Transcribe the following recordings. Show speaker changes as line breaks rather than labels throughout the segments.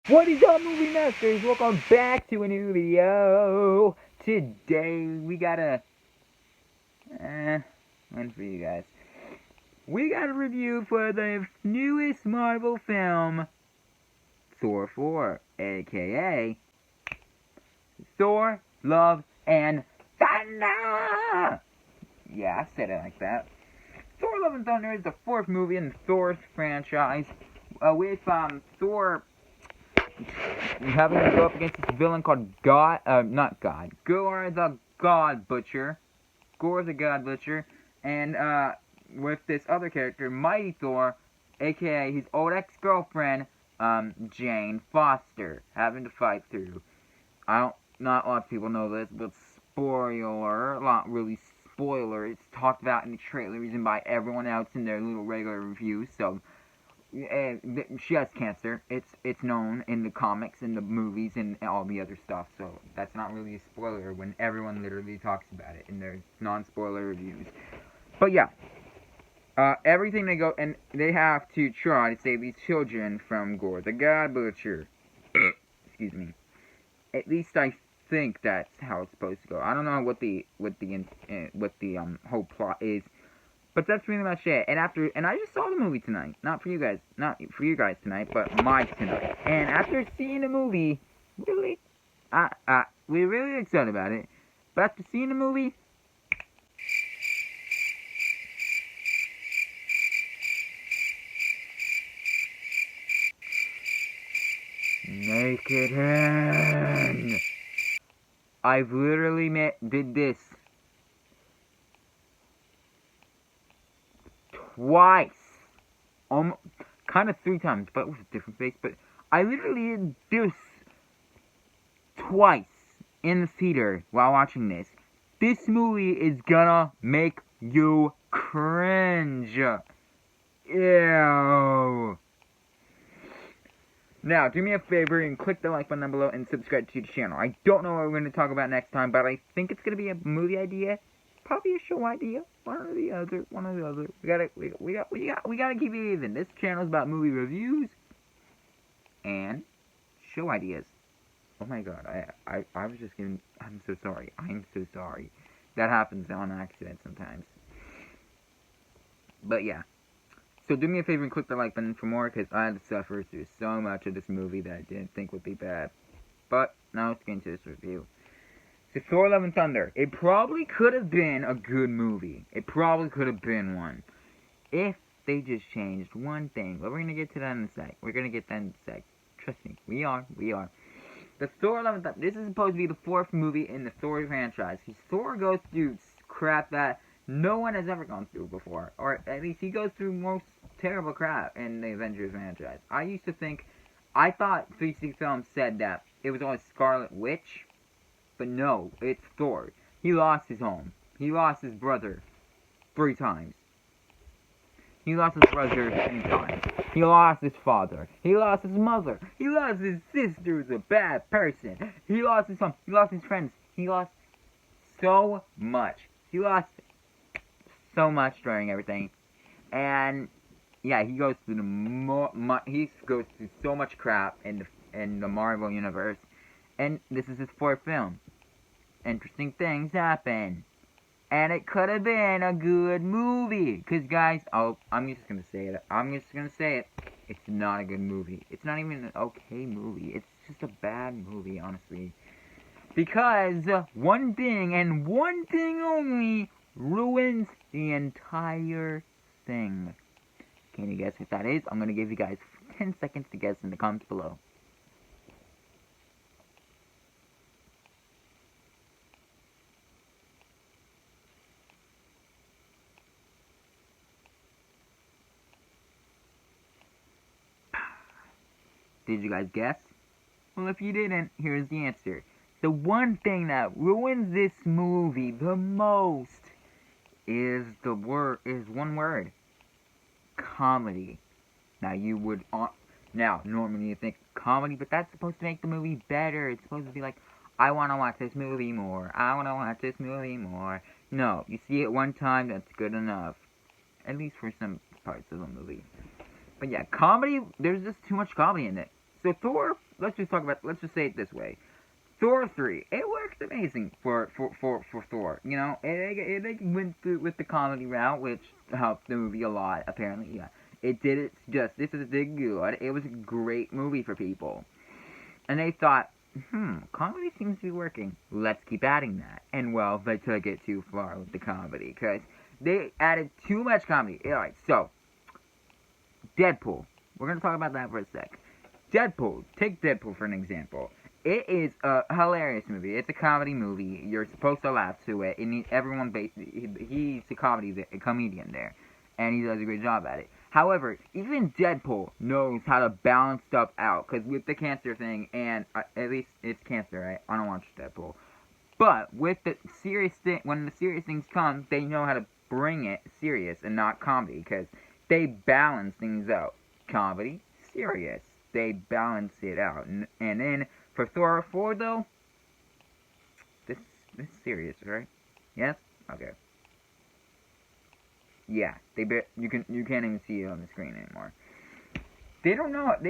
What is up, movie masters? Welcome back to a new video. Today we got one for you guys. We got a review for the newest Marvel film, Thor 4, aka Thor Love And Thunder. Yeah, I said it like that. Thor Love and Thunder is the fourth movie in the Thor franchise, with Thor having to go up against this villain called Gore the God Butcher. Gore the God Butcher. And, with this other character, Mighty Thor, aka his old ex-girlfriend, Jane Foster, having to fight through. Not a lot of people know this, but spoiler, not really spoiler, it's talked about in the trailers and by everyone else in their little regular reviews, so she has cancer. It's known in the comics, in the movies, and all the other stuff. So that's not really a spoiler when everyone literally talks about it in their non-spoiler reviews. But yeah, everything they go and they have to try to save these children from Gore the God Butcher. Excuse me. At least I think that's how it's supposed to go. I don't know what the whole plot is. But that's pretty much it. And I just saw the movie tonight. Not for you guys tonight, but my tonight. And after seeing the movie, really, we're really excited about it. But after seeing the movie, make it end. I've literally did this twice. Kind of three times, but with a different face. But I literally did this twice in the theater while watching this. This movie is gonna make you cringe. Ew. Now, do me a favor and click the like button down below and subscribe to the channel. I don't know what we're going to talk about next time, but I think it's going to be a movie idea. Probably a show idea. One or the other. We gotta keep it even. This channel is about movie reviews and show ideas. Oh my god, I was just kidding. I'm so sorry. That happens on accident sometimes. But yeah. So do me a favor and click the like button for more, because I had to suffer through so much of this movie that I didn't think would be bad. But now let's get into this review. So Thor Love and Thunder. It probably could have been a good movie. It probably could have been one. If they just changed one thing. But we're going to get to that in a sec. Trust me. We are. The Thor Love and Thunder. This is supposed to be the fourth movie in the Thor franchise. Because Thor goes through crap that no one has ever gone through before. Or at least he goes through most terrible crap in the Avengers franchise. I thought 360 Films said that it was always Scarlet Witch. But no, it's Thor. He lost his home. He lost his brother 3 times. He lost his brother 10 times. He lost his father. He lost his mother. He lost his sister who's a bad person. He lost his home. He lost his friends. He lost so much. He lost so much during everything. And yeah, he goes through so much crap in the Marvel universe. And this is his fourth film. Interesting things happen. And it could have been a good movie. Because, guys, I'm just going to say it. It's not a good movie. It's not even an okay movie. It's just a bad movie, honestly. Because one thing, and one thing only, ruins the entire thing. Can you guess what that is? I'm going to give you guys 10 seconds to guess in the comments below. Did you guys guess? Well, if you didn't, here's the answer. The one thing that ruins this movie the most is one word. Comedy. Now normally you think comedy, but that's supposed to make the movie better. It's supposed to be like, I want to watch this movie more. No, you see it one time, that's good enough. At least for some parts of the movie. But yeah, comedy, there's just too much comedy in it. So Thor, let's just say it this way. Thor 3, it works amazing for Thor. You know, they went through with the comedy route, which helped the movie a lot, apparently, yeah. It did its justice, it did good, it was a great movie for people. And they thought, comedy seems to be working, let's keep adding that. And well, they took it too far with the comedy, because they added too much comedy. Alright, so, Deadpool. We're going to talk about that for a sec. Deadpool, take Deadpool for an example. It is a hilarious movie. It's a comedy movie. You're supposed to laugh to it. He's a comedian there, and he does a great job at it. However, even Deadpool knows how to balance stuff out, because with the cancer thing, and at least it's cancer, right? I don't watch Deadpool. But with the serious thing, when the serious things come, they know how to bring it serious and not comedy, because they balance things out. Comedy, serious. They balance it out, and then for Thor 4 though, this is serious, right? Yes? Okay. Yeah, you can't even see it on the screen anymore. They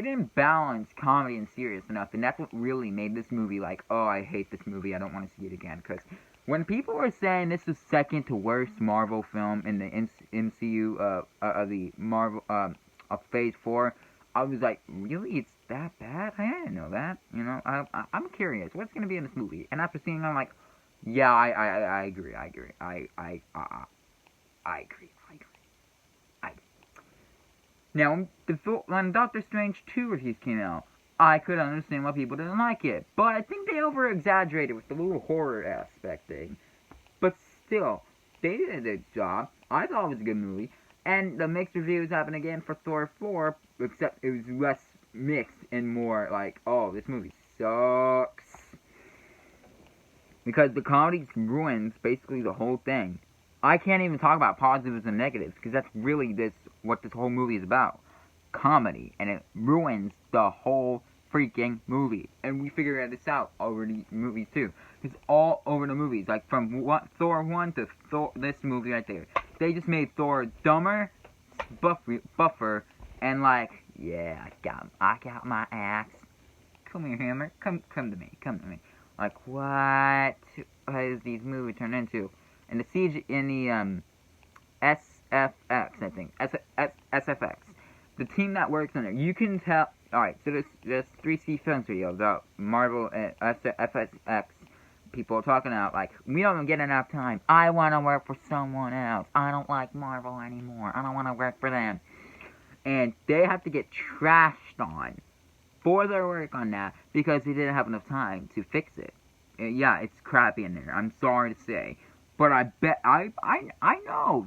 didn't balance comedy and serious enough, and that's what really made this movie like, oh, I hate this movie, I don't want to see it again, because when people were saying this was second to worst Marvel film in the MCU of the Marvel of Phase 4, I was like, really? It's that bad? I didn't know that. You know, I'm curious. What's going to be in this movie? And after seeing it, I'm like, yeah, I agree. I agree. Now, when Doctor Strange 2 reviews came out, I could understand why people didn't like it. But I think they over-exaggerated with the little horror aspect thing. But still, they did a good job. I thought it was a good movie. And the mixed reviews happened again for Thor 4, except it was less mixed and more like, oh, this movie sucks. Because the comedy ruins basically the whole thing. I can't even talk about positives and negatives, because that's really what this whole movie is about. Comedy. And it ruins the whole freaking movie. And we figure this out over the movies too. It's all over the movies. Like from Thor 1 to this movie right there. They just made Thor dumber, buffer, and like, yeah, I got my axe. Come here, Hammer. Come to me. Like, what has these movies turned into? And the siege in the SFX, I think, SFX, the team that works on it, you can tell. All right, so there's 3C Film Studios, the Marvel FSX. People talking out like, we don't get enough time. I want to work for someone else. I don't like Marvel anymore. I don't want to work for them. And they have to get trashed on for their work on that because they didn't have enough time to fix it. Yeah, it's crappy in there. I'm sorry to say. But I bet, I know,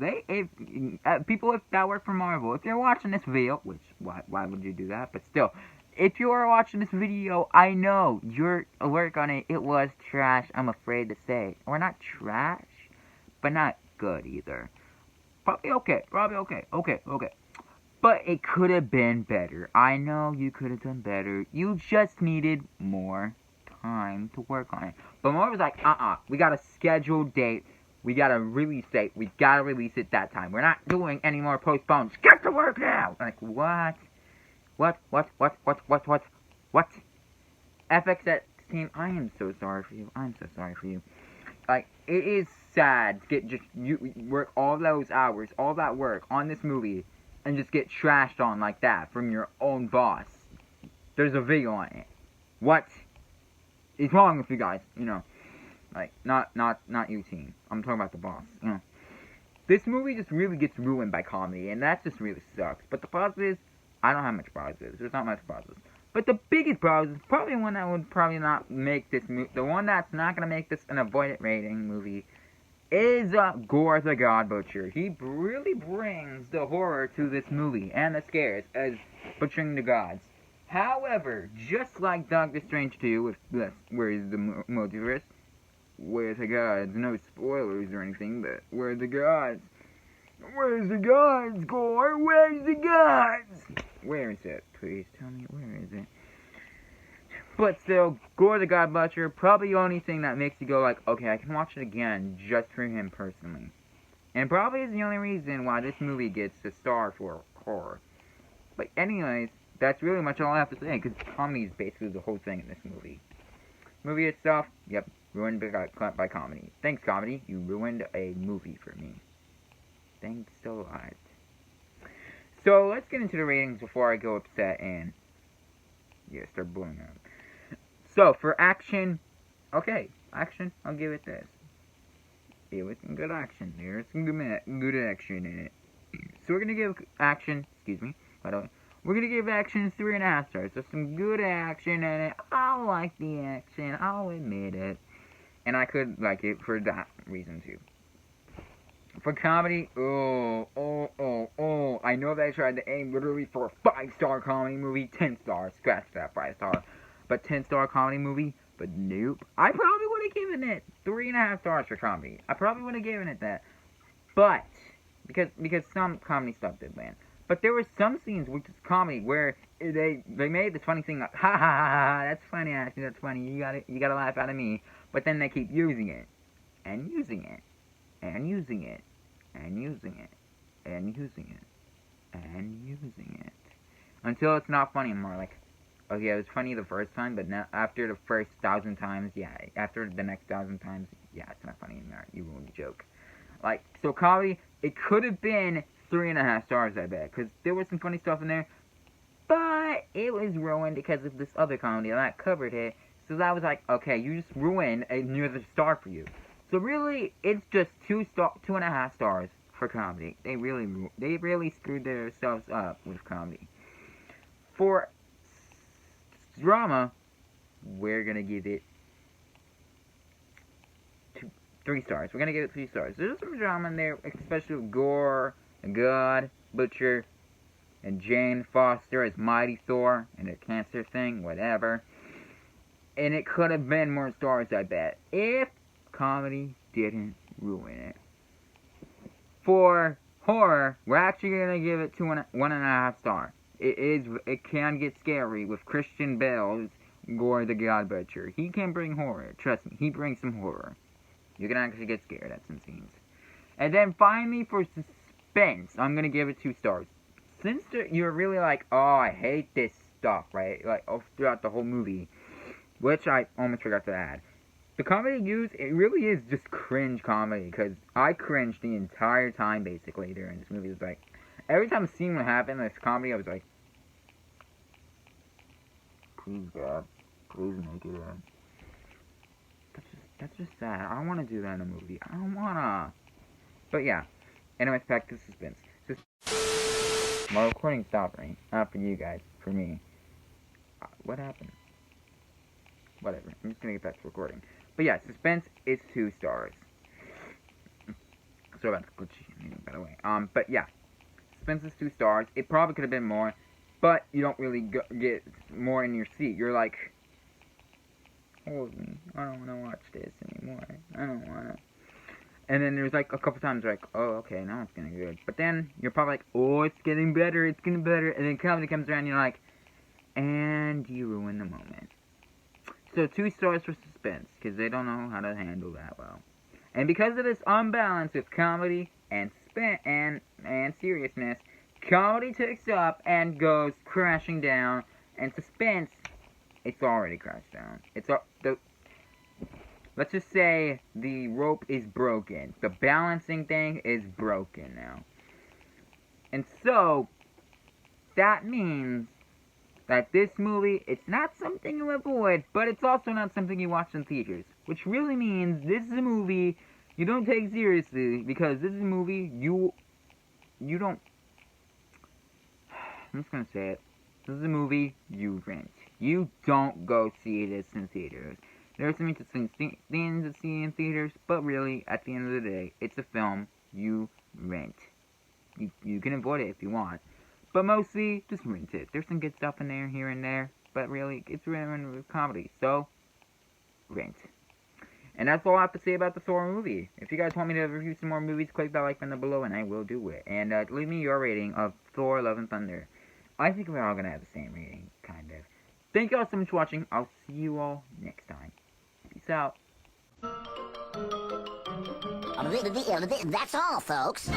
people that work for Marvel, if you're watching this video, which, why would you do that? But still, if you are watching this video, I know your work on it was trash, I'm afraid to say. Or not trash, but not good either. Probably okay. But it could have been better. I know you could have done better. You just needed more time to work on it. But Marvel's like, we got a scheduled date. We got a release date. We got to release it that time. We're not doing any more postpones. Get to work now! Like, what? What? FXX team, I am so sorry for you. Like, it is sad to get you work all those hours, all that work on this movie, and just get trashed on like that from your own boss. There's a video on it. What is wrong with you guys? You know, like, not you team. I'm talking about the boss. You know, this movie just really gets ruined by comedy, and that just really sucks. But the positives, I don't have much positives. There's not much positives. But the biggest positive, probably one that would probably not make this movie, the one that's not going to make this an avoided rating movie, is Gore the God Butcher. He really brings the horror to this movie, and the scares, as butchering the gods. However, just like Doctor Strange 2, with this, where is the multiverse? Where's the gods? No spoilers or anything, but where's the gods? Where's the gods, Gore? Where's the gods? Where is it? Please tell me, where is it? But still, Gore the God Butcher, probably the only thing that makes you go like, okay, I can watch it again just for him personally. And probably is the only reason why this movie gets a star for horror. But anyways, that's really much all I have to say, because comedy is basically the whole thing in this movie. Movie itself, yep, ruined by comedy. Thanks, comedy. You ruined a movie for me. Thanks a lot. So, let's get into the ratings before I go upset and, yeah, start blowing up. So, for action, okay, action, I'll give it this. It was some good action. There's some good action in it. So, we're gonna give action, excuse me, by the way. We're gonna give action 3.5 stars. There's some good action in it. I like the action. I'll admit it. And I could like it for that reason too. For comedy, I know they tried to aim literally for a 5-star comedy movie, 10 stars. Scratch that 5-star. But 10-star comedy movie, but nope. I probably would have given it 3.5 stars for comedy. I probably would have given it that. But because some comedy stuff did land. But there were some scenes which is comedy where they made this funny thing like, ha ha ha ha, that's funny, actually, that's funny, you gotta laugh out of me. But then they keep using it, and using it, and using it, and using it, and using it, and using it. Until it's not funny anymore, like, okay, it was funny the first time, but now, after the first 1,000 times, yeah, after the next 1,000 times, yeah, it's not funny anymore, you ruined the joke. Like, so comedy, it could have been 3.5 stars, I bet, because there was some funny stuff in there, but it was ruined because of this other comedy that covered it, so that was like, okay, you just ruined another star for you. So really, it's just 2.5 stars for comedy. They really screwed themselves up with comedy. For drama, we're gonna give it 3 stars. We're gonna give it 3 stars. There's some drama in there, especially with Gore, God, Butcher, and Jane Foster as Mighty Thor, and the cancer thing, whatever. And it could have been more stars, I bet, if comedy didn't ruin it. For horror, we're actually gonna give it 1.5 stars. It can get scary with Christian Bale's Gore the God Butcher. He can bring horror. Trust me, he brings some horror. You can actually get scared at some scenes. And then finally, for suspense, I'm gonna give it 2 stars. Since you're really like, oh, I hate this stuff, right? Like, throughout the whole movie, which I almost forgot to add. The comedy used, it really is just cringe comedy, because I cringed the entire time, basically, during this movie. It was like, every time a scene would happen in this comedy, I was like, please, God, please make it in. That's just sad. I don't want to do that in a movie. I don't want to. But yeah. Anyways, back to suspense. My recording stopped right. Not for you guys. For me. What happened? Whatever. I'm just going to get back to recording. But yeah, suspense is 2 stars. Sorry about the glitchy, by the way. But yeah. Suspense is 2 stars. It probably could have been more. But you don't really get more in your seat. You're like, hold me. I don't want to watch this anymore. I don't want to. And then there's like a couple times like, oh, okay, now it's getting good. But then you're probably like, oh, it's getting better, it's getting better. And then comedy comes around and you're like, and you ruin the moment. So 2 stars for suspense, because they don't know how to handle that well. And because of this unbalance with comedy and seriousness, comedy takes up and goes crashing down. And suspense, it's already crashed down. Let's just say the rope is broken. The balancing thing is broken now. And so, that means that this movie, it's not something you avoid, but it's also not something you watch in theaters. Which really means this is a movie you don't take seriously, because this is a movie you don't... I'm just gonna say it. This is a movie you rent. You don't go see this in theaters. There are some interesting things to see in theaters, but really, at the end of the day, it's a film you rent. You can avoid it if you want, but mostly, just rent it. There's some good stuff in there, here and there, but really, it's written with comedy, so, rent. And that's all I have to say about the Thor movie. If you guys want me to review some more movies, click that like button below, and I will do it. And leave me your rating of Thor Love and Thunder. I think we're all gonna have the same rating, kind of. Thank you all so much for watching. I'll see you all next time. Peace out.
That's all, folks.